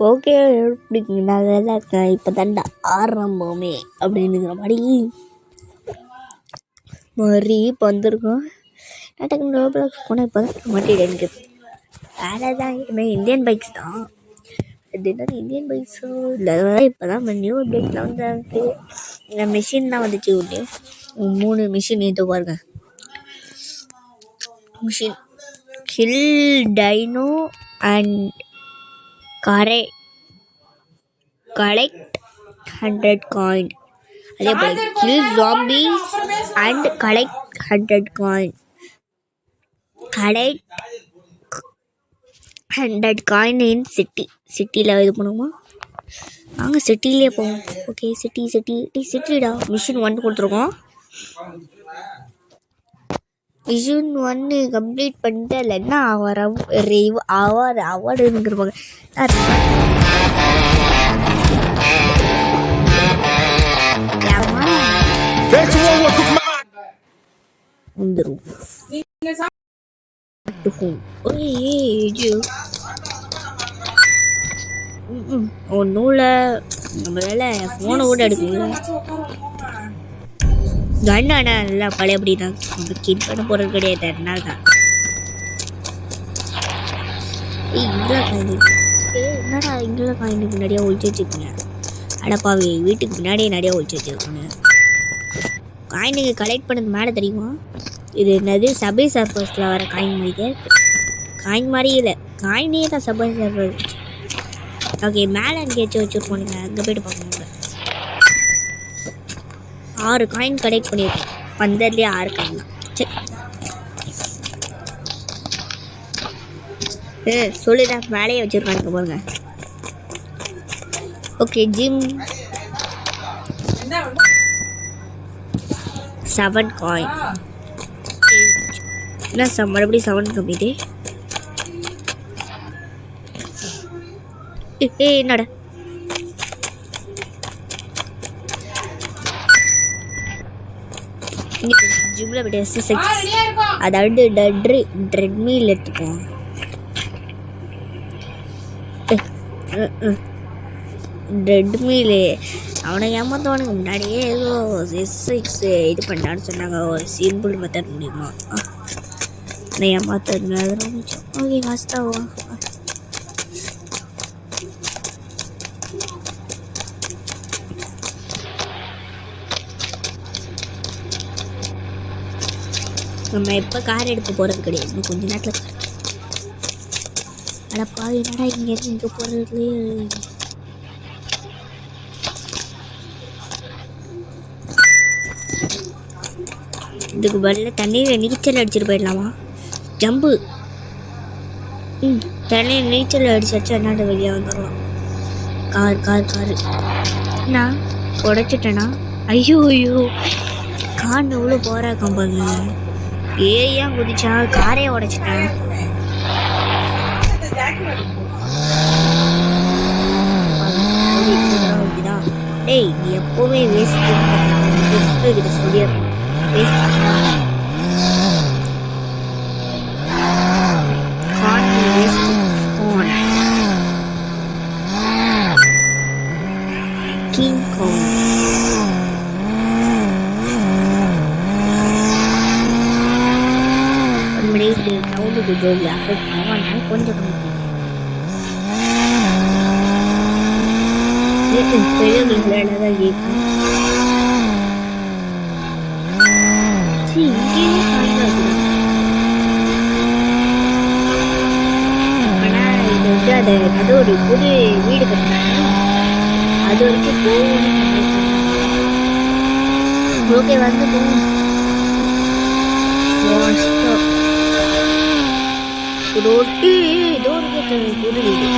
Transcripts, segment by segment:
Okay பிடிக்குங்க, நான் நல்லா இருக்கேன். இப்போ தாண்டா ஆரம்பமே அப்படின்னுங்கிற மாதிரி இப்போ வந்திருக்கோம். டக்குனு ரோப்ளாக்ஸ் போனால் இப்போ தான் மாட்டிடு எனக்கு. வேறு தான் இனிமேல் இந்தியன் பைக்ஸ் தான். அது என்னது இந்தியன் பைக்ஸோ இல்லை, இப்போ தான் நியூ அப்டேட்லாம் வந்து இந்த மிஷின்லாம் வந்துச்சு. ஒன்று 3 மிஷின் இது பாருங்க. Mission kill dino and collect 100 coin. அதே போல kill zombies and collect 100 coin. collect 100 coin in சிட்டியில் இது பண்ணுவோமா? நாங்கள் சிட்டிலே போவோம். ஓகே சிட்டிடா. மிஷின் 1 கொடுத்துருக்கோம். மிஷின் 1 கம்ப்ளீட் பண்ணிட்டு இல்லைன்னா அவார்டுங்கிறப்பாங்க. ஒன்றும் இல்லை, நம்மளால ஃபோனை கூட எடுக்கல. கண்ணாடா நல்லா பழையபடி தான் கிட் பண்ண போகிறது கிடையாது. அதனால தான் என்னடா இங்கே காயின் முன்னாடியே ஒழிச்சு வச்சுருக்கேன். அடப்பாவி, வீட்டுக்கு முன்னாடியே நிறையா ஒழிச்சு வச்சுருக்கேன். காயின் நீங்கள் கலெக்ட் பண்ணது மேலே தெரியுமா? இது என்னது சபை சர்ஃபர்ஸில் வர காயின் மாதிரி. காயின் மாதிரி இல்லை, காயினே தான் சபை சர்ஃபர். ஓகே, மேலே எங்கேயாச்சும் வச்சுருக்கோம். நீங்கள் அங்கே போய்ட்டு பார்க்கணும். 6 காயின் கலெக்ட் பண்ணியிருக்கேன். 15 6 காயின் தான். சரி சொல்லிதான் மேலேயே வச்சுருக்கானுங்க பாருங்க. Okay, gem 7 coin. என்ன மறுபடியும் 7 கம்மிட்டு. என்னடா ஜிம்மில் போய்ட்டு எக்ஸசைஸ், அதாவது ட்ரெட்மில் எடுத்துக்குவோம். ட்ரெட்மில் அவனை ஏமாத்தவனுக்கு முன்னாடியே ஏதோ எக்ஸசைஸ் இது பண்ணான்னு சொன்னாங்க. ஒரு சிம்பிள் மெத்தட் முடியுமா நான் ஏமாத்ததுனால மிச்சம். ஓகே, காஸ்தாவா நம்ம எப்போ கார் எடுக்க போகிறது கிடையாது. இன்னும் கொஞ்ச நேரத்தில் கார். அடப்பா, என்னடா இங்கேருந்து இங்கே போகிறதுலேயே இதுக்கு பதில் தண்ணியில் நீச்சல் அடிச்சுட்டு போயிடலாமா? ஜம்பு. தண்ணியில் நீச்சல் அடிச்சாச்சு என்னாட வெளியே வந்துடலாம். காரு நான் உடைச்சிட்டேனா? ஐயோ கார் எவ்வளோ போகிற கம்பாங்க. ஏன் குதிச்சா காரே உடைச்சிட்டேன். டேய், நீ எப்போவுமே வேஸ்ட் கிட்ட சொல்லிடுறேன். கிங் காங் சவுண்டுக்கு ஜோடி அஃபெக்ட் பண்ணுவாங்க. கொஞ்சம் பெரியவர்களாலதான் கேட்கும். இங்கேயே காய்க்காது. ஆனால் இது வந்து அது ஒரு புது வீடு கட்டினாங்க. அது வரைக்கும் போகணும். ஓகே, வந்து போகும். ரோட்டி ஏதோ ஒரு புது வீடு.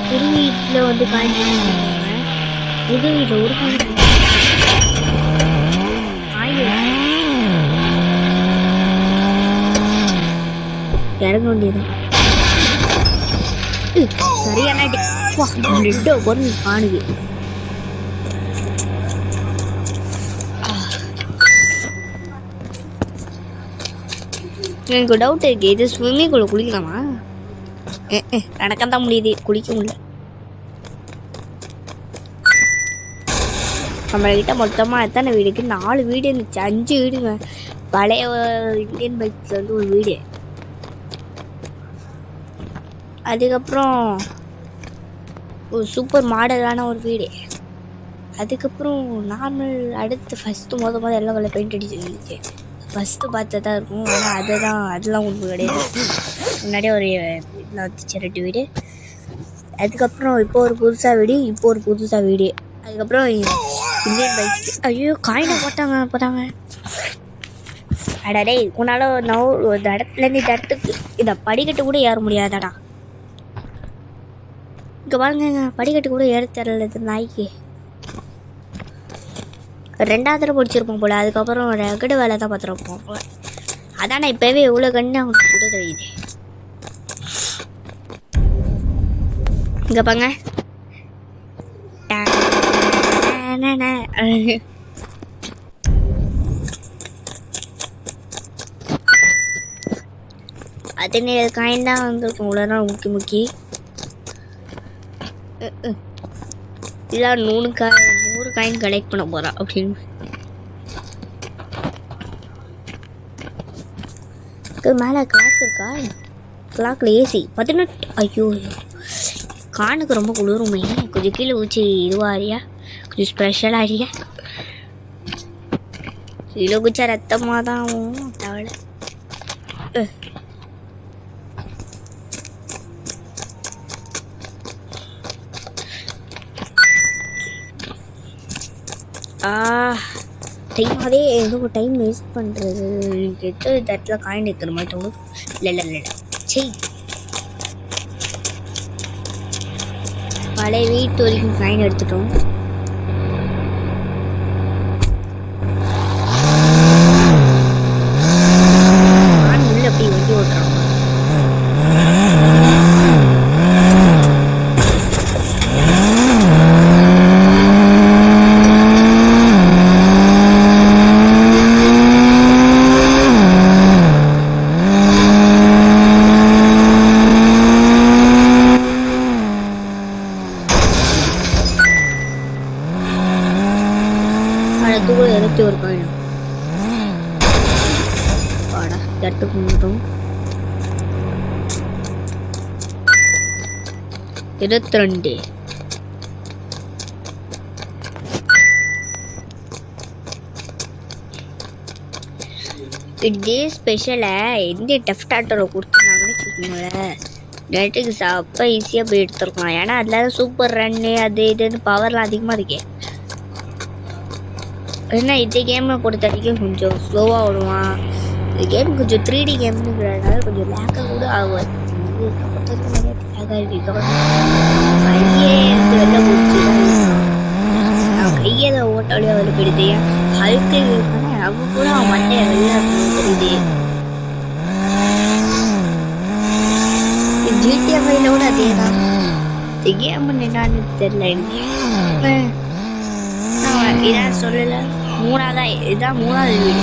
புது வீட்டில் வந்து காய்ச்சி புது வீட்டில் ஒரு காய் இறங்க வேண்டியதான். சரியான பொருள் காணுது. எனக்கு டவுட் இருக்கு, இது ஸ்விம்மிங்குள்ளே குளிக்கலாமா? நடக்கத்தான் முடியுது, குளிக்க முடியல. நம்மகிட்ட மொத்தமாக எத்தனை வீடுக்கு? 4 வீடு இருந்துச்சு, 5 வீடுங்க. பழைய இந்தியன் பைக்கில் வந்து ஒரு வீடு, அதுக்கப்புறம் ஒரு சூப்பர் மாடலான ஒரு வீடு, அதுக்கப்புறம் நார்மல். அடுத்து ஃபஸ்ட்டு மொதல் எல்லாம் கலர் பெயிண்ட் அடிச்சு ஃபஸ்ட்டு பார்த்தா தான் இருக்கும். ஆனால் அதெல்லாம் ஒன்றும் கிடையாது. முன்னாடியே ஒரு இதெல்லாம் வந்துச்சு 2 வீடு. அதுக்கப்புறம் இப்போ ஒரு புதுசாக வீடு. அதுக்கப்புறம் இந்தியன் பைக். ஐயோ காயினை போட்டாங்க. அடடே, உன்னால் ஒரு இடத்துலேருந்து இந்த இடத்துக்கு இதை படிக்கட்டு கூட ஏற முடியாதாடா. இங்கே பாருங்க, படிக்கட்டு கூட ஏற தரல இது நாய்க்கு. 2வது தடவை பிடிச்சிருப்போம் போல். அதுக்கப்புறம் ரகடு வேலை தான் பார்த்துருப்போம் போல். அதான் நான் இப்போவே எவ்வளோ கண்ணு அவங்களுக்கு கூட தெரியுது. இங்கே பாங்க, அதே காயின் தான் வந்துருக்கும். இவ்வளோ நாள் முக்கி இல்லை 100 காயின் கலெக்ட் பண்ண போகிறா அப்படின்னு. மேலே கிளாக் இருக்கா? கிளாக்கில் ஏசி 18. ஐயோ, கானுக்கு ரொம்ப குளிருமே. கொஞ்சம் கீழே ஊச்சி இதுவாரியா, கொஞ்சம் ஸ்பெஷலாக ஆரியா. கீழே குச்சா ரத்தமாக தான் ஆகும் தவளை. டைம் எதுவும் டைம் வேஸ்ட் பண்ணுறது. எனக்கு இடத்துல காயின் இருக்கிற மாதிரி தோணும். இல்லை சரி, பழைய வீட்டு வரைக்கும் காயின் எடுத்துட்டோம். உள்ள அப்படி வண்டி ஓட்டுறோம். ஒரு காயின் பாடா இடத்துக்கு முன்னோம். 22. இதே ஸ்பெஷலாக எந்த டஃப் டாட்டரை கொடுத்துருந்தாங்கன்னு வச்சுக்கோங்களேன், நெட்டுக்கு அப்போ ஈஸியாக போய் எடுத்துருக்கலாம். ஏன்னா அதில் சூப்பர் ரன்னு அது இதுன்னு பவர்லாம் அதிகமாக இருக்கே. ஏன்னா இந்த கேமை பொறுத்த வரைக்கும் கொஞ்சம் ஸ்லோவாக ஓடுவான். இந்த கேம் கொஞ்சம் 3D கேம்னுங்கிறதுனால கொஞ்சம் லேக்காக கூட ஆகுது. கையே எனக்கு வெளில போச்சு. நான் கையை ஓட்டாளியாக வெளில போயிடுது. ஹல்க்கு இருக்கானே அவங்க கூட அவன் மண்டையை வெளில தெரியுது. ஜிடிஎஃப்ஐல கூட அதே தான். இந்த கேம் என்னான்னு தெரியல எனக்கு. இதான் சொல்லலை, இதான் 3வது வீடு.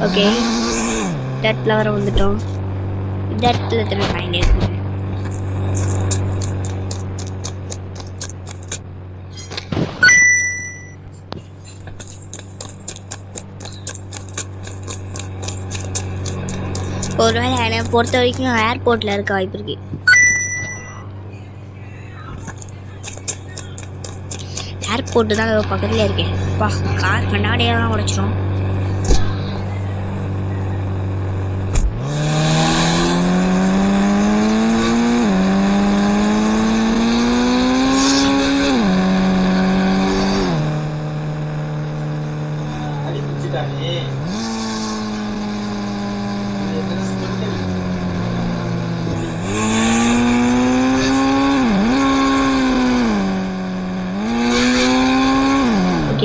ஓகே, இந்த இடத்துல வர வந்துட்டோம். இந்த இடத்துல எத்தனை காயின் இருக்கு? ஒருவேளை என்னை பொறுத்த வரைக்கும் ஏர்போர்ட்டில் இருக்க வாய்ப்பு இருக்கு. ஏர்போர்ட்டு தான் பக்கத்துலேயே இருக்கேன். கார் கண்ணாடியெல்லாம் உடைச்சிரும்.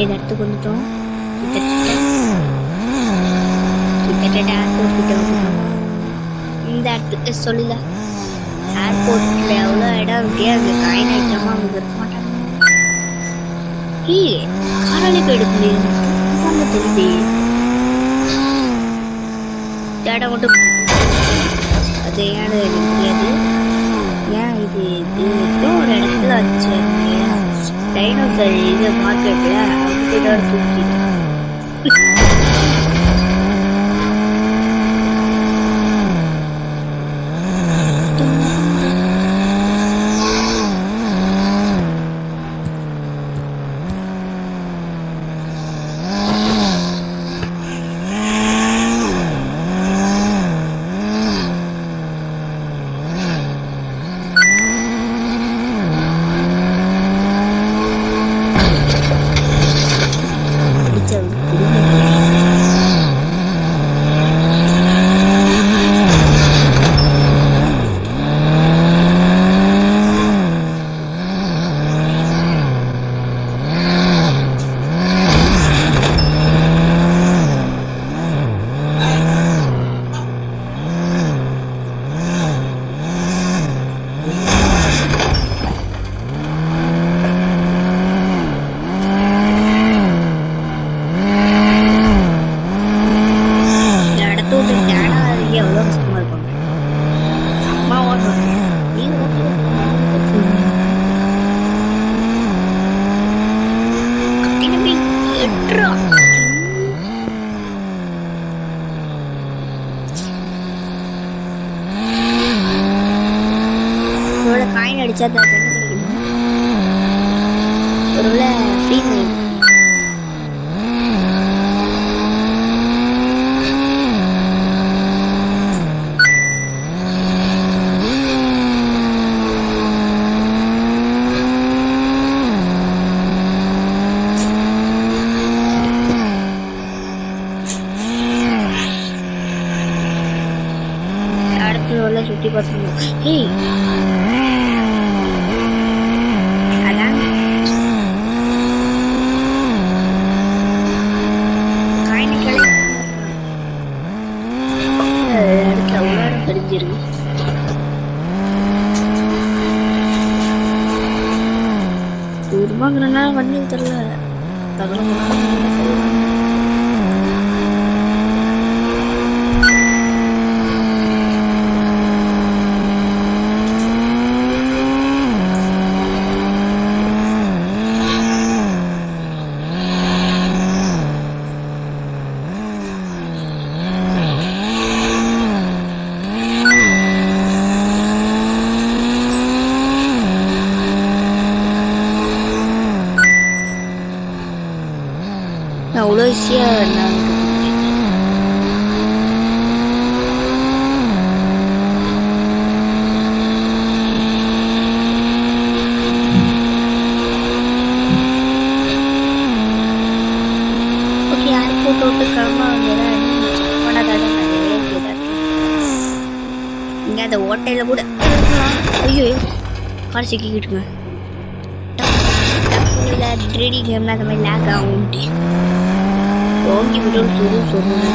இந்த இடத்துக்கு வந்துட்டோம். கிட்டத்தட்ட ஏர்போர்ட் கிட்ட வந்துட்டோம். இந்த இடத்துக்கு சொல்லல, ஏர்போர்ட்ல எவ்வளோ இடம் இருக்கே, அது காயின் ஐட்டமா அவங்க இருக்க மாட்டாங்க. காராலே போய் எடுக்க முடியாது தெரியுது. தேட மட்டும் அது ஏன்னு எனக்கு தெரியாது. ஏன் இது ஏதோ ஒரு இடத்துல வச்சு டைனோசர் இது மார்க்கெட்டில் அவங்க தூக்கிட்டு காயின் அடிச்சா தான் என்ன கிடைக்குமா? ஒருவேளை ஃப்ரீ அடுத்து உள்ள சுற்றி பார்த்தோம். ஏய் ரூபாங்கிறனால வண்டி தெரியல தகவல் அவ்வளோ ஈஸியாக ஓகே யாரும் போட்டு விட்டு கிளம்ப இங்கே அந்த ஓட்டையில் கூட ஐயோ கார் சிக்கிக்கிட்டுங்க. இல்லை 3D கேம்னா அந்த மாதிரி லேக் ஆகும்ட்டு ஓங்கி விட்டு சொல்லுங்க.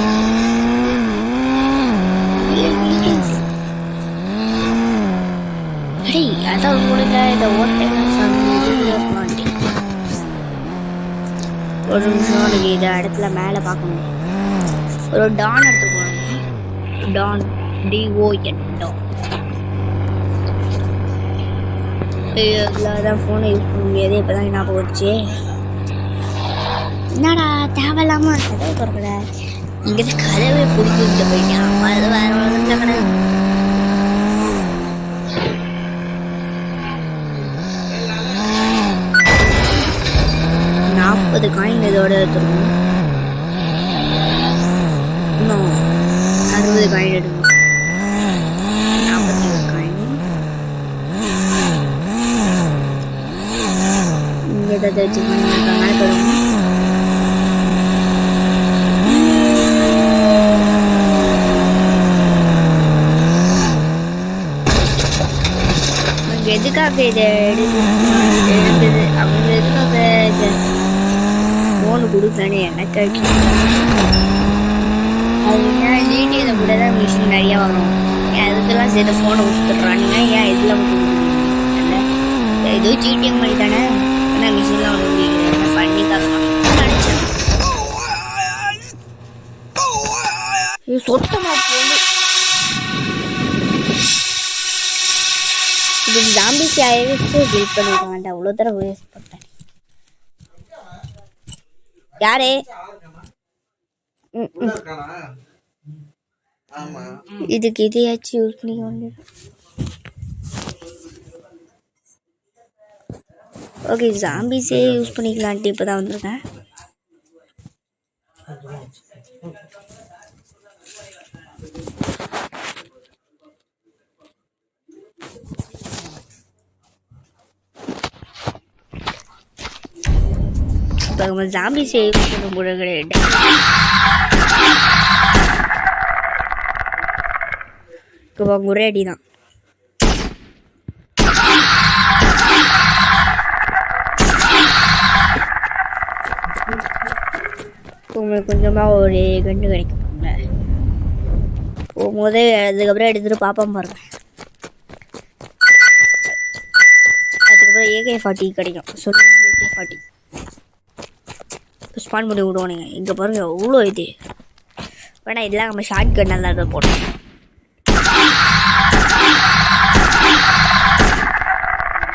அடே அதான் முடியல இதை ஓட்டைலாம் ஒரு நிமிஷம் எனக்கு இந்த இடத்துல மேலே பார்க்கணும். ஒரு டான் எடுத்துக்கணும். Don DON don. இதில் தான் ஃபோனை யூஸ் பண்ண முடியாது. இப்போ தான் ஞாபகம் வச்சு என்னடா தேவையில்லாம கதவை திறக்கல. இங்கே கதவை பிடிக்கிட்டு போயிட்டான். அது வேற ஒன்றும் கிடையாது. $40 காயின் இதோட எடுத்துருவோம். இன்னும் 60 காயின் எடுக்கணும். 41 காயின் இங்கே ஏதாவது வச்சுக்கணும். மேலே போயிடுவோம். எதுக்காக இதை எடுக்குது அவங்க எதுக்காக ஃபோனு கொடுக்கலன்னு எனக்கு அது என்ன ஜிடியில் கூட தான் மிஷின் நிறையா வரும். ஏன் அதுக்கெல்லாம் சேர்த்து ஃபோனை கொடுத்துட்றானுங்க. ஏன் இதெல்லாம் கொடுக்குறீங்க? ஏதோ ஜிடிஎம் மாதிரி தானே ஏன்னா மிஷின்லாம் வந்து முடியுது பண்ணிக்காக நினச்சேன். சொத்தமாக இதுக்கு ஜாம்பிஸ் ஆயிடுச்சு ஹெல்ப் பண்ணிக்க வேண்டாம், அவ்வளோ தடவை வேஸ்ட் பண்ணிட்டேன். யாரே இதுக்கு இதையாச்சும் யூஸ் பண்ணிக்க வேண்டியது. ஓகே, ஜாம்பிஸே யூஸ் பண்ணிக்கலான்ட்டு இப்போ தான் வந்திருக்கேன். இப்போ நம்ம ஜாம்பிஸே யூஸ் பண்ண கூட கிடையாது. இப்போ ஒரே அடி தான். உங்களுக்கு கொஞ்சமாக ஒரு கண்டு கிடைக்கும்ல போகும்போதே, அதுக்கப்புறம் எடுத்துகிட்டு பார்ப்போம் பாருங்க. அதுக்கப்புறம் AK-40 கிடைக்கும். சொல்லுங்கள், AK-40 ஸ்பான் பண்ணி விடுவானுங்க. இங்கே பாருங்க எவ்வளோ இது வேணா, இதெல்லாம் நம்ம ஷார்ட் கன் நல்லா போட்டோம்.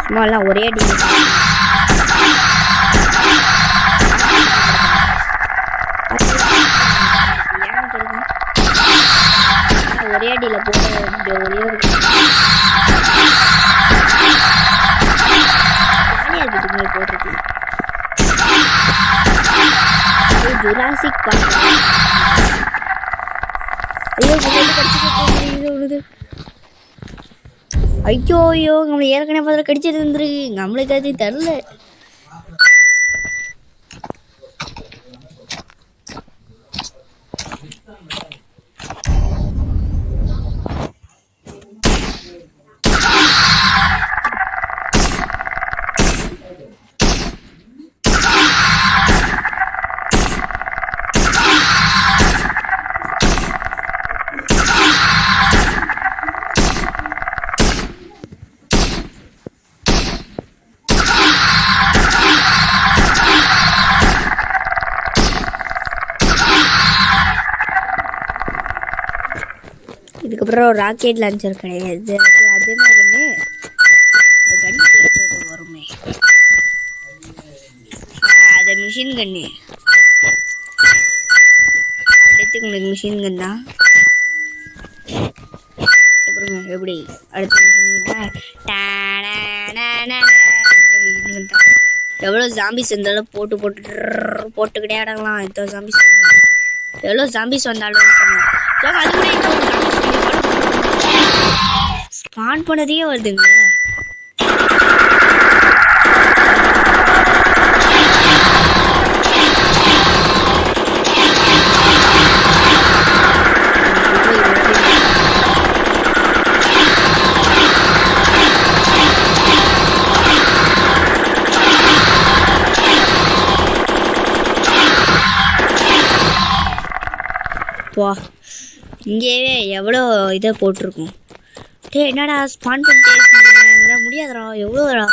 சும்மாலாம் ஒரே அடி ஒரே அடியில் போட ஒரே ஒரு போடுறது. Jurassic park. ஐயோ ஐயோ, நம்மளை ஏற்கனவே பதில் கடிச்சிட்டு இருந்துருக்கு. நம்மளுக்கு அது தெரில. இதுக்கப்புறம் ராக்கெட் லான்ச்சர் கிடையாது. அதுனா கன்று வருமே, அது மிஷின் கன்று. அடுத்து உங்களுக்கு மிஷின் கன் தான். அப்புறம் எப்படி அடுத்த மிஷின் கன் தான். எவ்வளோ ஜாம்பிஸ் இருந்தாலும் போட்டுக்கிட்டே அடங்கலாம். எத்தனை ஜாம்பிஸ் எவ்வளோ ஜாம்பிஸ் வந்தாலும் ஸ்பான் பண்ணதே வருதுங்க. வா, இங்கேயே எவ்வளோ இதை போட்டிருக்கும். டே என்னடா ஸ்பான் பண்ணிட்டே முடியாதரா, எவ்வளோடா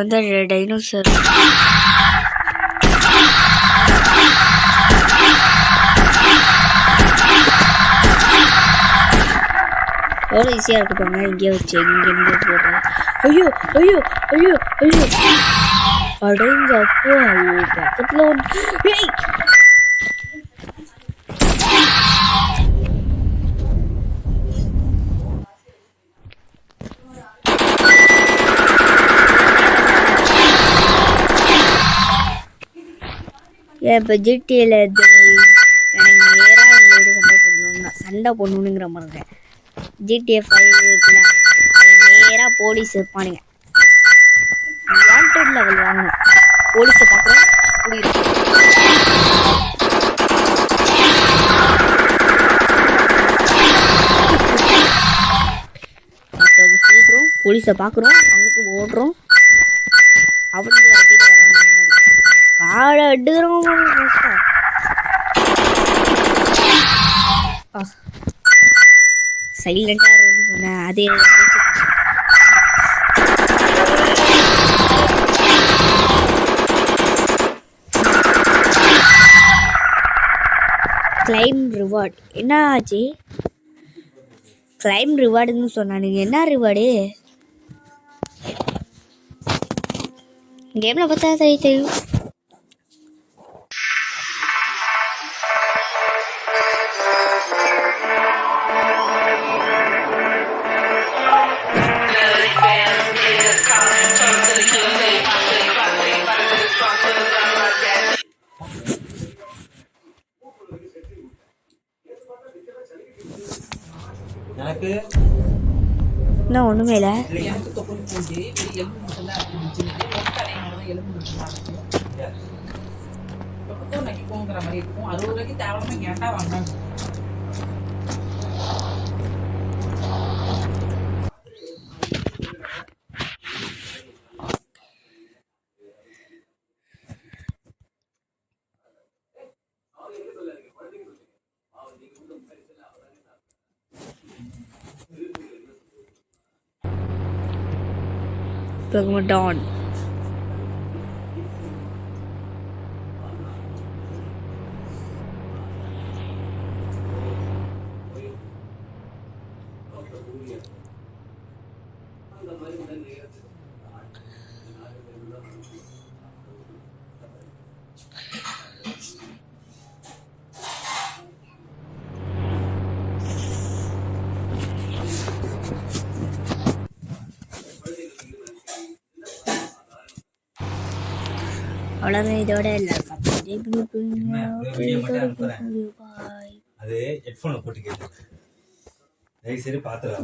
வந்து டைனோசர் எவ்வளோ ஈஸியாக இருக்கு பாருங்க. இங்கே வச்சு இங்கே போடுறேன். ஐயோ ஐயோ ஐயோ ஐயோ அடைங்க அப்போ பக்கத்தில் வந்து ஏன் இப்போ ஜிடிஏல எனக்கு நேராக உங்களோட சண்டை போடணுங்கிற மாதிரி ஜிடிஏ 5 இருக்குல்ல அதில் நேராக போலீஸ் இருப்பானுங்க. வாண்டட் லெவல் வாங்கணும். போலீஸை பார்க்குறோம் கூடுறோம், போலீஸை பார்க்குறோம், அங்கே ஓடுறோம், அவனுக்கு வரட்டிட்டு வராங்க காடை எடுக்கிறோம். சைலண்டாக இருக்குன்னு சொன்னேன். அதே கிளைம் ரிவார்டு என்ன ஆச்சு? கிளைம் ரிவார்டுன்னு சொன்னானுங்க. என்ன ரிவார்டு? கேமில் பார்த்தா சரி தெரியும். இன்னும் ஒன்றுமே இல்லை. டான் அவ்வளோதான். இதோட அது ஹெட்ஃபோனை போட்டு கேட்டு சரி பார்த்துக்கலாம்.